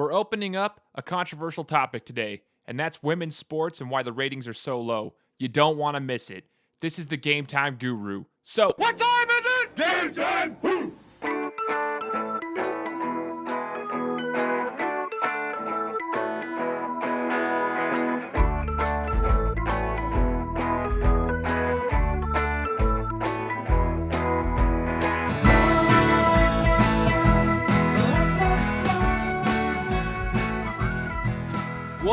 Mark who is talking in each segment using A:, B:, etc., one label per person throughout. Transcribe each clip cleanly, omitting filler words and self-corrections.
A: We're opening up a controversial topic today, and that's women's sports and why the ratings are so low. You don't want to miss it. This is the Gametime Guru. So,
B: What time is it? Game time! Woo!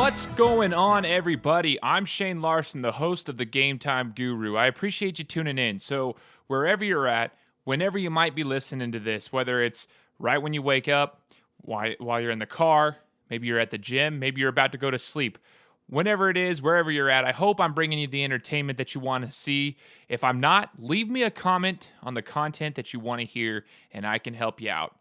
A: what's going on, everybody? I'm Shane Larson, the host of the Gametime Guru. I appreciate you tuning in. So, wherever you're at, whenever you might be listening to this, whether it's right when you wake up, while you're in the car, maybe you're at the gym, maybe you're about to go to sleep, whenever it is, wherever you're at, I hope I'm bringing you the entertainment that you want to see. If I'm not, leave me a comment on the content that you want to hear, and I can help you out.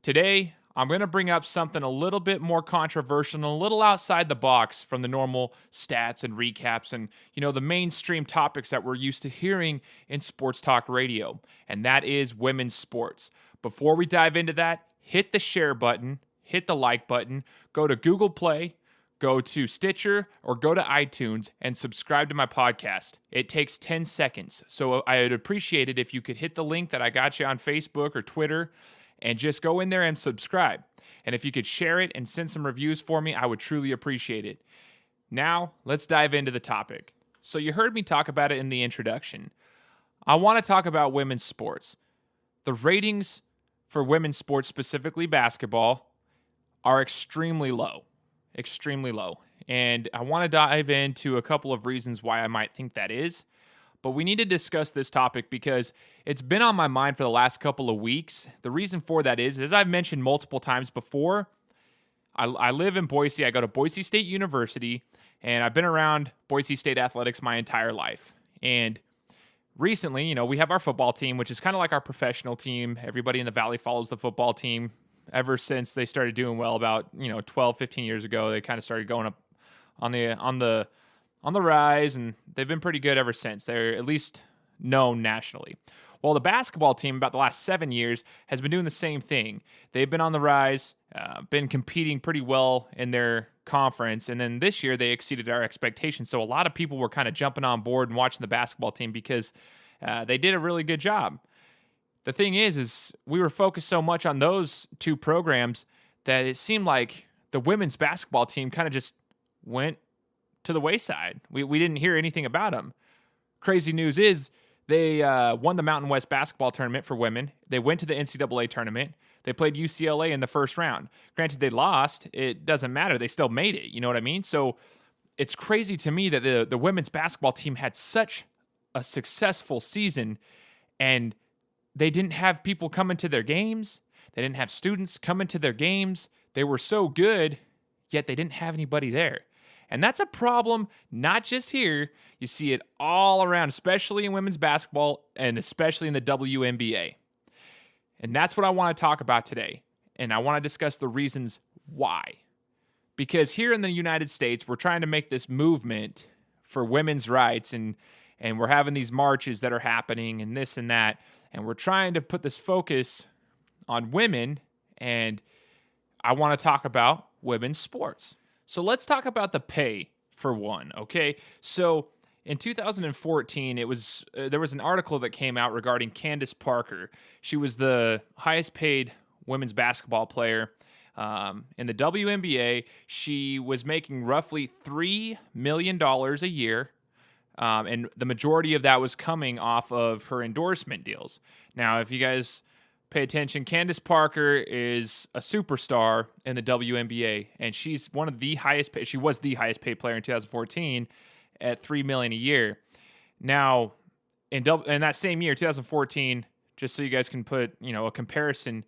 A: Today, I'm going to bring up something a little bit more controversial and a little outside the box from the normal stats and recaps and, the mainstream topics that we're used to hearing in sports talk radio, and that is women's sports. Before we dive into that, hit the share button, hit the like button, go to Google Play, go to Stitcher, or go to iTunes and subscribe to my podcast. It takes 10 seconds, so I would appreciate it if you could hit the link that I got you on Facebook or Twitter and just go in there and subscribe. And if you could share it and send some reviews for me, I would truly appreciate it. Now, let's dive into the topic. So you heard me talk about it in the introduction. I want to talk about women's sports. The ratings for women's sports, specifically basketball, are extremely low. Extremely low. And I want to dive into a couple of reasons why I might think that is. But we need to discuss this topic because it's been on my mind for the last couple of weeks. The reason for that is, as I've mentioned multiple times before, I live in Boise. I go to Boise State University, and I've been around Boise State athletics my entire life. And recently, we have our football team, which is kind of like our professional team. Everybody in the Valley follows the football team. Ever since they started doing well about, 12, 15 years ago, they kind of started going up on the rise, and they've been pretty good ever since. They're at least known nationally. Well, the basketball team, about the last 7 years, has been doing the same thing. They've been on the rise, been competing pretty well in their conference, and then this year they exceeded our expectations. So a lot of people were kind of jumping on board and watching the basketball team because they did a really good job. The thing is we were focused so much on those two programs that it seemed like the women's basketball team kind of just went to the wayside. We didn't hear anything about them. Crazy news is they won the Mountain West basketball tournament for women. They went to the NCAA tournament. They played UCLA in the first round. Granted, they lost. It doesn't matter. They still made it. You know what I mean? So it's crazy to me that the women's basketball team had such a successful season, and they didn't have people coming to their games. They didn't have students coming to their games. They were so good, yet they didn't have anybody there. And that's a problem, not just here. You see it all around, especially in women's basketball and especially in the WNBA. And that's what I want to talk about today. And I want to discuss the reasons why. Because here in the United States, we're trying to make this movement for women's rights, and we're having these marches that are happening and this and that. And we're trying to put this focus on women, and I want to talk about women's sports. So let's talk about the pay for one, okay? So in 2014, there was an article that came out regarding Candace Parker. She was the highest paid women's basketball player in the WNBA. She was making roughly $3 million a year. And the majority of that was coming off of her endorsement deals. Now, if you guys pay attention, Candace Parker is a superstar in the WNBA, and she's one of the highest paid. She was the highest paid player in 2014 at $3 million a year. Now, in that same year, 2014, just so you guys can put a comparison,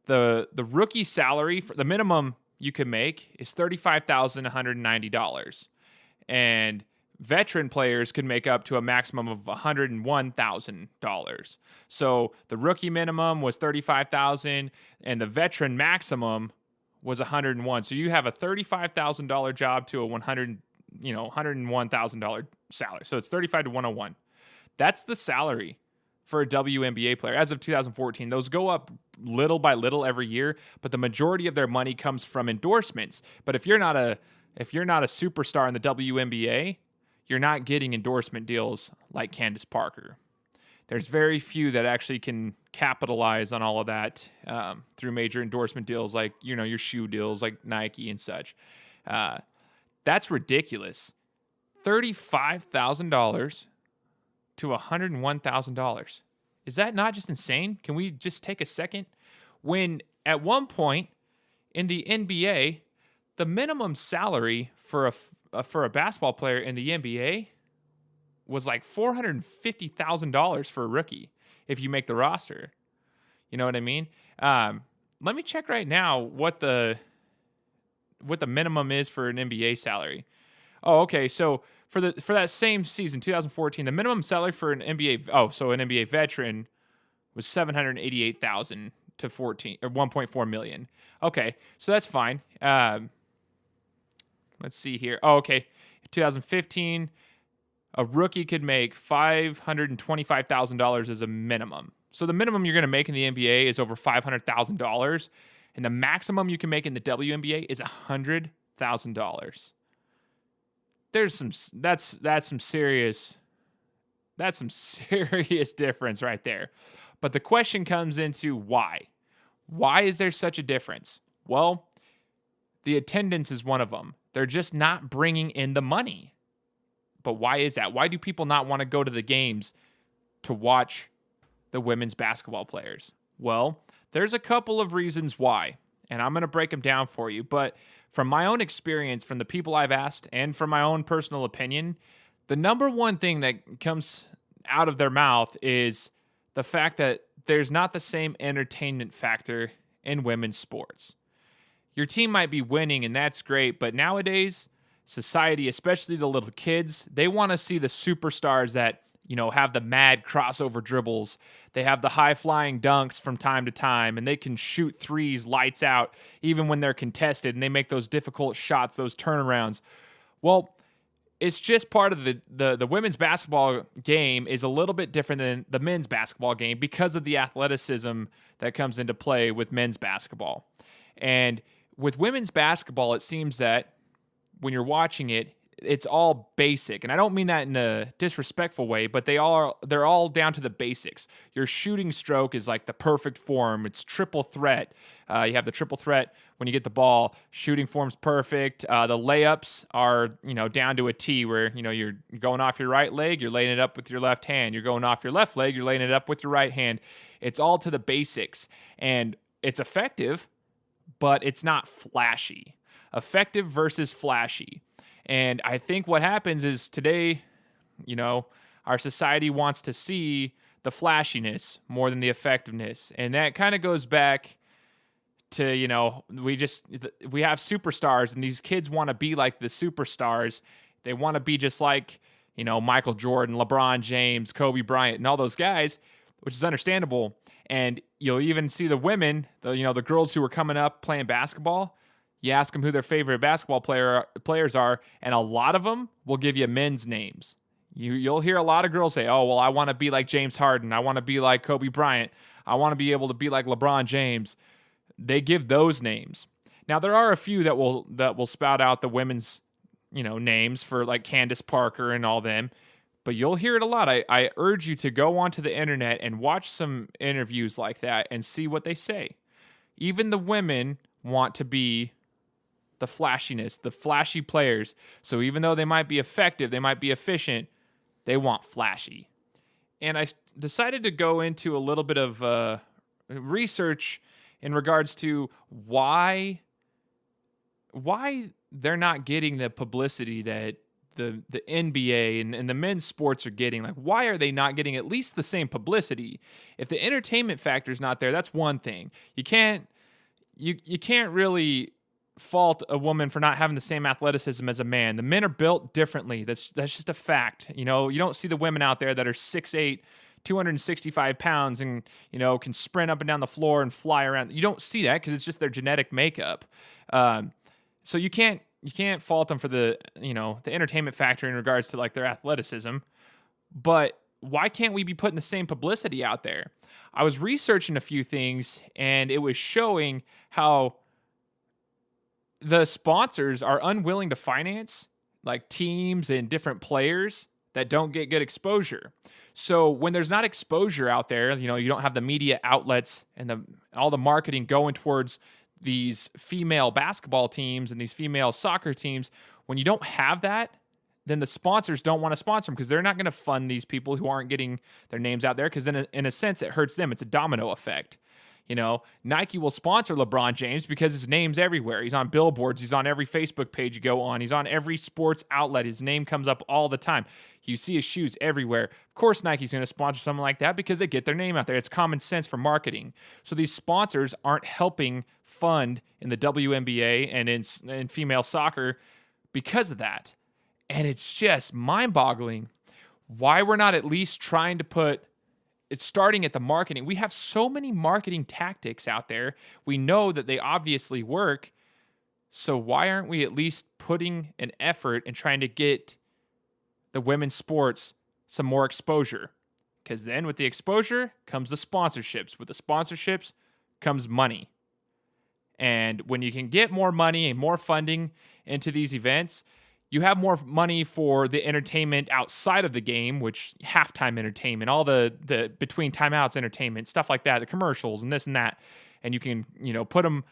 A: the rookie salary for the minimum you can make is $35,190, and veteran players could make up to a maximum of $101,000. So the rookie minimum was $35,000 and the veteran maximum was $101,000. So you have a $35,000 job to a $101,000 salary. So it's $35 to $101. That's the salary for a WNBA player as of 2014. Those go up little by little every year, but the majority of their money comes from endorsements. But if you're not a superstar in the WNBA, you're not getting endorsement deals like Candace Parker. There's very few that actually can capitalize on all of that through major endorsement deals like, your shoe deals like Nike and such. That's ridiculous. $35,000 to $101,000. Is that not just insane? Can we just take a second? When at one point in the NBA, the minimum salary for a basketball player in the NBA was like $450,000 for a rookie if you make the roster. You know what I mean? Let me check right now what the minimum is for an NBA salary. Oh, okay. So for that same season, 2014, the minimum salary for an NBA veteran was $788,000 to 1.4 million. Okay, so that's fine. Let's see here. Oh, okay. 2015, a rookie could make $525,000 as a minimum. So the minimum you're going to make in the NBA is over $500,000, and the maximum you can make in the WNBA is $100,000. That's some serious difference right there. But the question comes into why. Why is there such a difference? Well, the attendance is one of them. They're just not bringing in the money. But why is that? Why do people not want to go to the games to watch the women's basketball players? Well, there's a couple of reasons why, and I'm going to break them down for you. But from my own experience, from the people I've asked, and from my own personal opinion, the number one thing that comes out of their mouth is the fact that there's not the same entertainment factor in women's sports. Your team might be winning, and that's great, but nowadays, society, especially the little kids, they want to see the superstars that, have the mad crossover dribbles. They have the high-flying dunks from time to time, and they can shoot threes lights out even when they're contested, and they make those difficult shots, those turnarounds. Well, it's just part of the women's basketball game is a little bit different than the men's basketball game because of the athleticism that comes into play with men's basketball. And with women's basketball, it seems that when you're watching it, it's all basic. And I don't mean that in a disrespectful way, but they're all down to the basics. Your shooting stroke is like the perfect form. It's triple threat. You have the triple threat when you get the ball. Shooting form's perfect. The layups are, down to a T where, you're going off your right leg, you're laying it up with your left hand. You're going off your left leg, you're laying it up with your right hand. It's all to the basics. And it's effective, but it's not flashy. Effective versus flashy. And I think what happens is today, our society wants to see the flashiness more than the effectiveness. And that kind of goes back to, we have superstars, and these kids want to be like the superstars. They want to be just like, Michael Jordan, LeBron James, Kobe Bryant, and all those guys, which is understandable. And you'll even see the women, the girls who are coming up playing basketball. You ask them who their favorite basketball players are, and a lot of them will give you men's names. You'll hear a lot of girls say, oh, well, I want to be like James Harden. I want to be like Kobe Bryant. I want to be able to be like LeBron James. They give those names. Now, there are a few that will spout out the women's, names for like Candace Parker and all them, but you'll hear it a lot. I urge you to go onto the internet and watch some interviews like that and see what they say. Even the women want to be the flashiness, the flashy players. So even though they might be effective, they might be efficient, they want flashy. And I decided to go into a little bit of research in regards to why they're not getting the publicity that the NBA and the men's sports are getting. Like, why are they not getting at least the same publicity? If the entertainment factor is not there, that's one thing. You can't really fault a woman for not having the same athleticism as a man. The men are built differently. That's just a fact. You don't see the women out there that are 6'8", 265 pounds and, can sprint up and down the floor and fly around. You don't see that because it's just their genetic makeup. So you can't fault them for the entertainment factor in regards to like their athleticism. But why can't we be putting the same publicity out there? I was researching a few things, and it was showing how the sponsors are unwilling to finance like teams and different players that don't get good exposure. So when there's not exposure out there, you don't have the media outlets and all the marketing going towards these female basketball teams and these female soccer teams. When you don't have that, then the sponsors don't want to sponsor them because they're not going to fund these people who aren't getting their names out there, because then in a sense it hurts them. It's a domino effect. Nike will sponsor LeBron James because his name's everywhere. He's on billboards. He's on every Facebook page you go on. He's on every sports outlet. His name comes up all the time. You see his shoes everywhere. Of course, Nike's going to sponsor someone like that because they get their name out there. It's common sense for marketing. So these sponsors aren't helping fund in the WNBA and in female soccer because of that. And it's just mind-boggling why we're not at least trying to put it's starting at the marketing. We have so many marketing tactics out there. We know that they obviously work. So why aren't we at least putting an effort in trying to get the women's sports some more exposure? Because then with the exposure comes the sponsorships. With the sponsorships comes money. And when you can get more money and more funding into these events, you have more money for the entertainment outside of the game, which halftime entertainment, all the between timeouts entertainment, stuff like that, the commercials and this and that. And you can, put them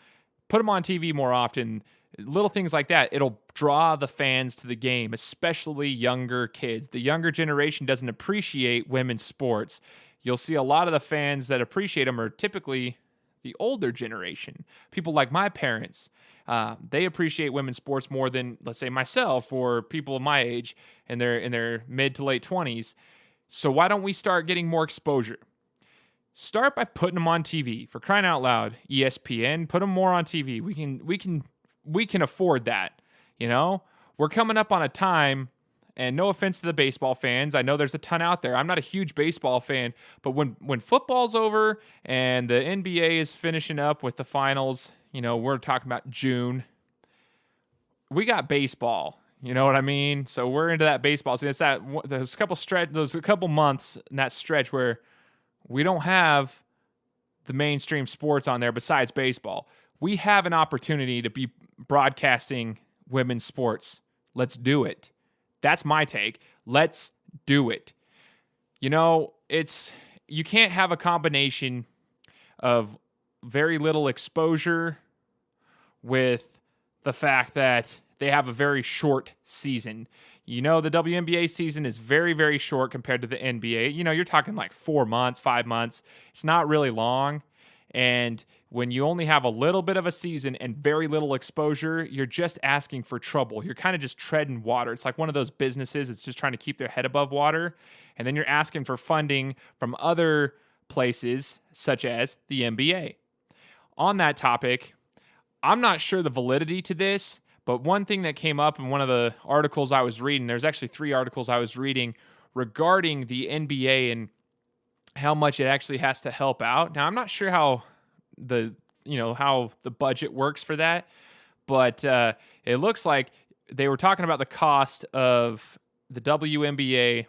A: on TV more often, little things like that. It'll draw the fans to the game, especially younger kids. The younger generation doesn't appreciate women's sports. You'll see a lot of the fans that appreciate them are typically the older generation, people like my parents. They appreciate women's sports more than, let's say, myself or people of my age in their mid to late 20s. So why don't we start getting more exposure? Start by putting them on TV. For crying out loud, ESPN, put them more on TV. We can afford that. We're coming up on a time. And no offense to the baseball fans, I know there's a ton out there. I'm not a huge baseball fan, but when football's over and the NBA is finishing up with the finals, we're talking about June. We got baseball, you know what I mean? So we're into that baseball. So it's there's a couple months in that stretch where we don't have the mainstream sports on there besides baseball. We have an opportunity to be broadcasting women's sports. Let's do it. That's my take. Let's do it. You can't have a combination of very little exposure with the fact that they have a very short season. The WNBA season is very, very short compared to the NBA. You're talking like 4 months, 5 months. It's not really long. And when you only have a little bit of a season and very little exposure, you're just asking for trouble. You're kind of just treading water. It's like one of those businesses that's just trying to keep their head above water. And then you're asking for funding from other places, such as the NBA. On that topic, I'm not sure the validity to this, but one thing that came up in one of the articles I was reading, there's actually 3 articles I was reading regarding the NBA and how much it actually has to help out. Now, I'm not sure how the budget works for that, but it looks like they were talking about the cost of the WNBA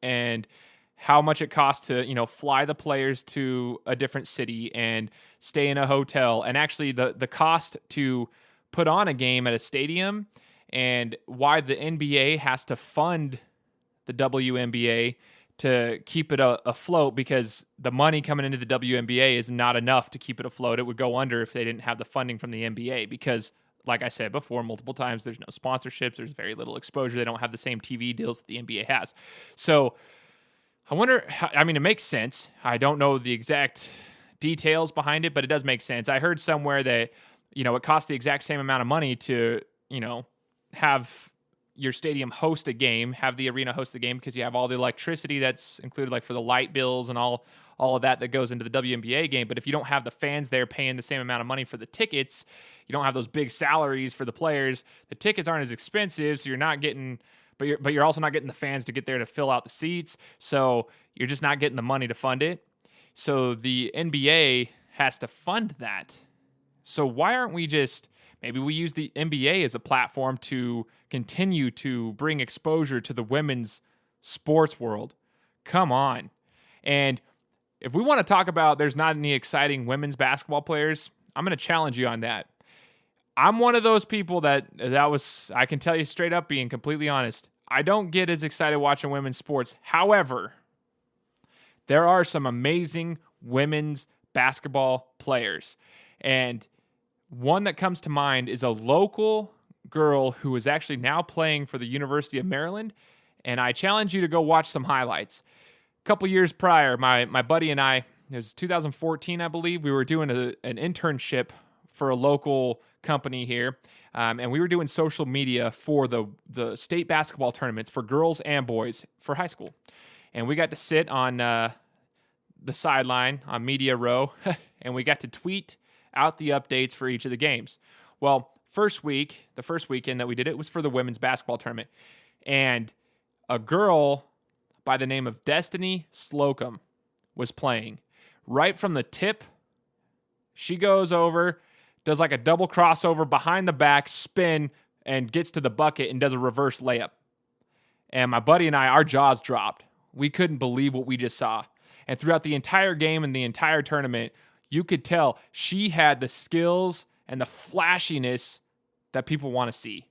A: and how much it costs to, fly the players to a different city and stay in a hotel, and actually the cost to put on a game at a stadium, and why the NBA has to fund the WNBA to keep it afloat, because the money coming into the WNBA is not enough to keep it afloat. It would go under if they didn't have the funding from the NBA, because, like I said before multiple times, there's no sponsorships, there's very little exposure. They don't have the same TV deals that the NBA has. So I wonder, it makes sense. I don't know the exact details behind it, but it does make sense. I heard somewhere that, it costs the exact same amount of money to, have your stadium host a game, have the arena host a game, because you have all the electricity that's included, like for the light bills and all of that goes into the WNBA game. But if you don't have the fans there paying the same amount of money for the tickets, you don't have those big salaries for the players, the tickets aren't as expensive, so you're not getting, but you're also not getting the fans to get there to fill out the seats, so you're just not getting the money to fund it. So the NBA has to fund that. So why aren't we maybe we use the NBA as a platform to continue to bring exposure to the women's sports world? Come on. And if we want to talk about there's not any exciting women's basketball players, I'm going to challenge you on that. I'm one of those people that was, I can tell you straight up, being completely honest, I don't get as excited watching women's sports. However, there are some amazing women's basketball players. And one that comes to mind is a local girl who is actually now playing for the University of Maryland. And I challenge you to go watch some highlights. A couple years prior, my buddy and I, it was 2014, I believe, we were doing an internship for a local company here. And we were doing social media for the state basketball tournaments for girls and boys for high school. And we got to sit on the sideline on media row, and we got to tweet out the updates for each of the games. Well, the first weekend that we did it was for the women's basketball tournament. And a girl by the name of Destiny Slocum was playing. Right from the tip, she goes over, does like a double crossover behind the back, spin, and gets to the bucket and does a reverse layup. And my buddy and I, our jaws dropped. We couldn't believe what we just saw. And throughout the entire game and the entire tournament, you could tell she had the skills and the flashiness that people want to see.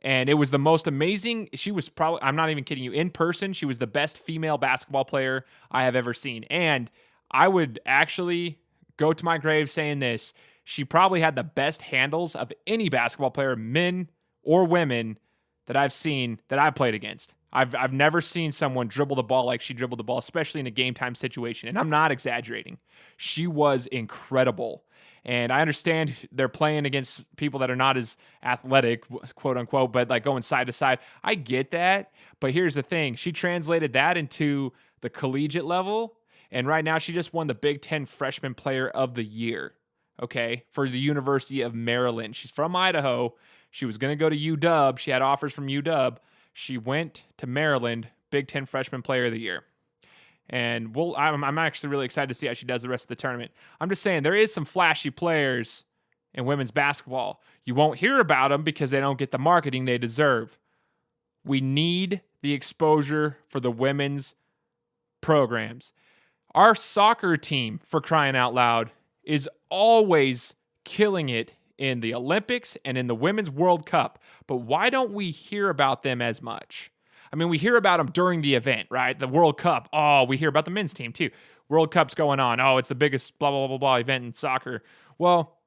A: And it was the most amazing. She was probably, I'm not even kidding you, in person, she was the best female basketball player I have ever seen. And I would actually go to my grave saying this. She probably had the best handles of any basketball player, men or women, that I've seen, that I've played against. I've never seen someone dribble the ball like she dribbled the ball, especially in a game time situation. And I'm not exaggerating. She was incredible. And I understand they're playing against people that are not as athletic, quote unquote, but like going side to side. I get that. But here's the thing. She translated that into the collegiate level. And right now she just won the Big Ten Freshman Player of the Year, okay, for the University of Maryland. She's from Idaho. She was going to go to UW. She had offers from UW. She went to Maryland, Big Ten Freshman Player of the Year. And I'm actually really excited to see how she does the rest of the tournament. I'm just saying, there is some flashy players in women's basketball. You won't hear about them because they don't get the marketing they deserve. We need the exposure for the women's programs. Our soccer team, for crying out loud, is always killing it in the Olympics and in the Women's World Cup. But why don't we hear about them as much? I mean, we hear about them during the event, right? The World Cup. Oh, we hear about the men's team too. World Cup's going on. Oh, it's the biggest blah, blah, blah, blah event in soccer. Well,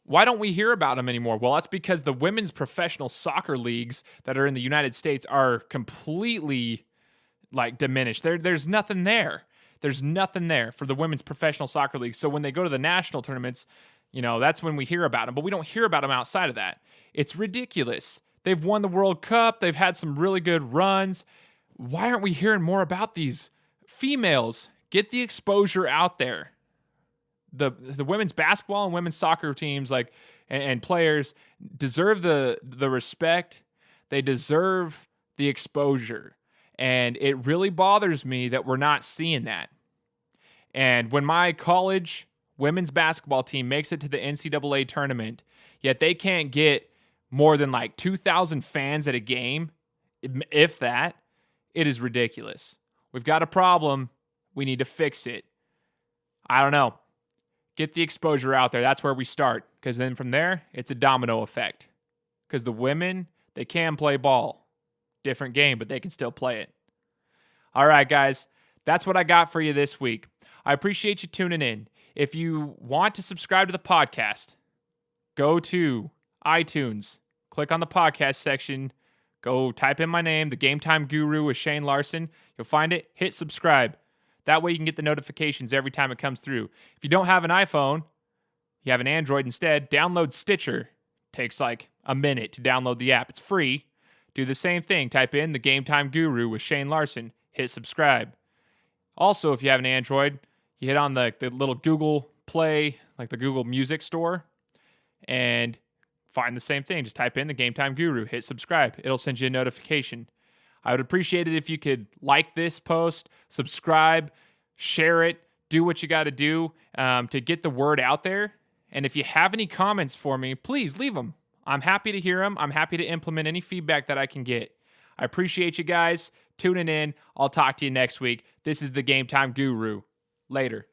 A: why don't we hear about them anymore? Well, that's because the women's professional soccer leagues that are in the United States are completely like diminished. There's nothing there. There's nothing there for the women's professional soccer leagues. So when they go to the national tournaments, you know, that's when we hear about them. But we don't hear about them outside of that. It's ridiculous. They've won the World Cup. They've had some really good runs. Why aren't we hearing more about these females? Get the exposure out there. The women's basketball and women's soccer teams and players deserve the respect. They deserve the exposure. And it really bothers me that we're not seeing that. And when my college women's basketball team makes it to the NCAA tournament, yet they can't get more than like 2,000 fans at a game, if that, it is ridiculous. We've got a problem. We need to fix it. I don't know. Get the exposure out there. That's where we start. Because then from there, it's a domino effect. Because the women, they can play ball. Different game, but they can still play it. All right, guys. That's what I got for you this week. I appreciate you tuning in. If you want to subscribe to the podcast, go to iTunes, click on the podcast section, go type in my name, the Gametime Guru with Shane Larson. You'll find it. Hit subscribe. That way you can get the notifications every time it comes through. If you don't have an iPhone, you have an Android instead, download Stitcher. Takes like a minute to download the app. It's free. Do the same thing. Type in the Gametime Guru with Shane Larson. Hit subscribe. Also, if you have an Android, you hit on the little Google Play, like the Google Music Store, and find the same thing. Just type in the Gametime Guru. Hit subscribe. It'll send you a notification. I would appreciate it if you could like this post, subscribe, share it, do what you got to do to get the word out there. And if you have any comments for me, please leave them. I'm happy to hear them. I'm happy to implement any feedback that I can get. I appreciate you guys. tuning in. I'll talk to you next week. This is the Gametime Guru. Later.